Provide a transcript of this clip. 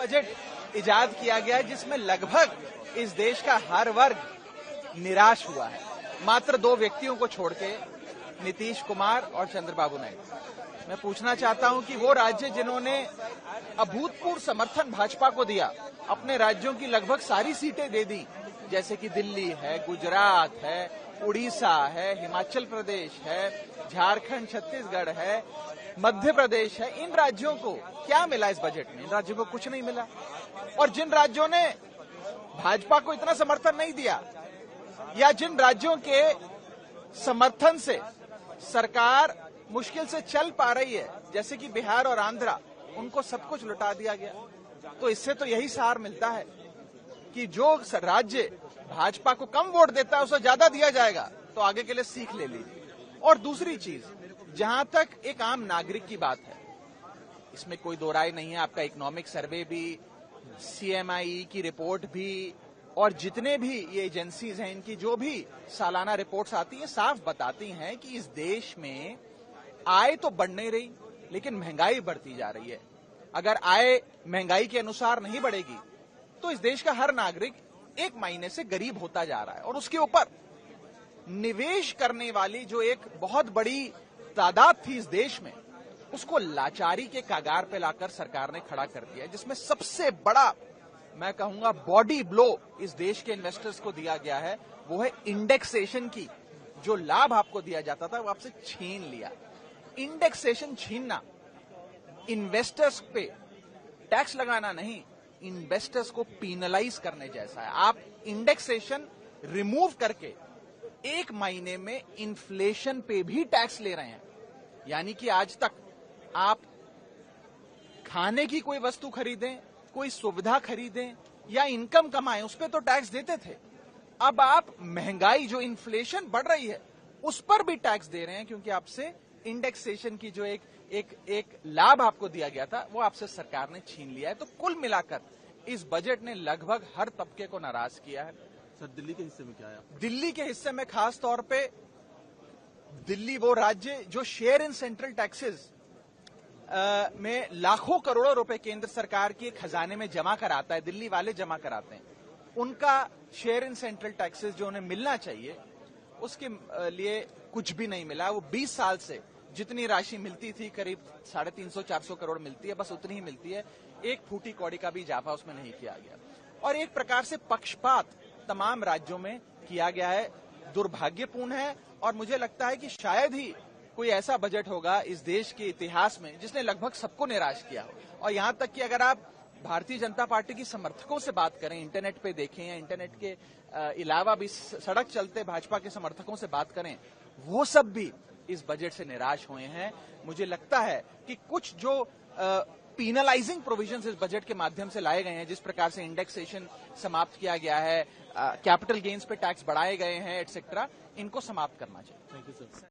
Budget इजाद किया गया है जिसमें लगभग इस देश का हर वर्ग निराश हुआ है, मात्र दो व्यक्तियों को छोड़ के, नीतीश कुमार और चंद्रबाबू नायडू। मैं पूछना चाहता हूं कि वो राज्य जिन्होंने अभूतपूर्व समर्थन भाजपा को दिया, अपने राज्यों की लगभग सारी सीटें दे दी, जैसे कि दिल्ली है, गुजरात है, उड़ीसा है, हिमाचल प्रदेश है, झारखंड, छत्तीसगढ़ है, मध्य प्रदेश है, इन राज्यों को क्या मिला इस बजट में? इन राज्यों को कुछ नहीं मिला। और जिन राज्यों ने भाजपा को इतना समर्थन नहीं दिया, या जिन राज्यों के समर्थन से सरकार मुश्किल से चल पा रही है, जैसे कि बिहार और आंध्रा, उनको सब कुछ लुटा दिया गया। तो इससे तो यही सार मिलता है कि जो राज्य भाजपा को कम वोट देता है उसे ज्यादा दिया जाएगा, तो आगे के लिए सीख ले लीजिए। और दूसरी चीज, जहां तक एक आम नागरिक की बात है, इसमें कोई दो राय नहीं है, आपका इकोनॉमिक सर्वे भी, CMI की रिपोर्ट भी, और जितने भी ये एजेंसीज हैं, इनकी जो भी सालाना रिपोर्ट्स आती हैं, साफ बताती हैं कि इस देश में आय तो बढ़ नहीं रही, लेकिन महंगाई बढ़ती जा रही है। अगर आय महंगाई के अनुसार नहीं बढ़ेगी तो इस देश का हर नागरिक एक महीने से गरीब होता जा रहा है। और उसके ऊपर निवेश करने वाली जो एक बहुत बड़ी तादाद थी इस देश में, उसको लाचारी के कगार पे लाकर सरकार ने खड़ा कर दिया, जिसमें सबसे बड़ा, मैं कहूंगा, बॉडी ब्लो इस देश के इन्वेस्टर्स को दिया गया है, वो है इंडेक्सेशन की। जो लाभ आपको दिया जाता था वो आपसे छीन लिया। इंडेक्सेशन छीनना इन्वेस्टर्स पे टैक्स लगाना नहीं, इन्वेस्टर्स को पीनलाइज करने जैसा है। आप इंडेक्सेशन रिमूव करके एक महीने में इन्फ्लेशन पे भी टैक्स ले रहे हैं। यानी कि आज तक आप खाने की कोई वस्तु खरीदें, कोई सुविधा खरीदें या इनकम कमाएं, उस पर तो टैक्स देते थे। अब आप महंगाई, जो इन्फ्लेशन बढ़ रही है, उस पर भी टैक्स दे रहे हैं, क्योंकि आपसे इंडेक्सेशन की जो एक लाभ आपको दिया गया था वो आपसे सरकार ने छीन लिया है। तो कुल मिलाकर इस बजट ने लगभग हर तबके को नाराज किया है। सर, दिल्ली के हिस्से में क्या है? दिल्ली के हिस्से में खास तौर पे, दिल्ली वो राज्य जो शेयर इन सेंट्रल टैक्सेस में लाखों करोड़ों रुपए केंद्र सरकार के खजाने में जमा कराता है, दिल्ली वाले जमा कराते हैं, उनका शेयर इन सेंट्रल टैक्सेस जो उन्हें मिलना चाहिए, उसके लिए कुछ भी नहीं मिला। वो 20 साल से जितनी राशि मिलती थी, करीब 350-400 करोड़ मिलती है, बस उतनी ही मिलती है। एक फूटी कौड़ी का भी इजाफा उसमें नहीं किया गया। और एक प्रकार से पक्षपात तमाम राज्यों में किया गया है, दुर्भाग्यपूर्ण है। और मुझे लगता है कि शायद ही कोई ऐसा बजट होगा इस देश के इतिहास में जिसने लगभग सबको निराश किया हो। और यहां तक कि अगर आप भारतीय जनता पार्टी की समर्थकों से बात करें, इंटरनेट पे देखें या इंटरनेट के अलावा भी सड़क चलते भाजपा के समर्थकों से बात करें, वो सब भी इस बजट से निराश हुए हैं। मुझे लगता है कि कुछ जो पीनलाइजिंग प्रोविजंस इस बजट के माध्यम से लाए गए हैं, जिस प्रकार से इंडेक्सेशन समाप्त किया गया है, कैपिटल गेन्स पे टैक्स बढ़ाए गए हैं, एटसेट्रा, इनको समाप्त करना चाहिए। Thank you sir.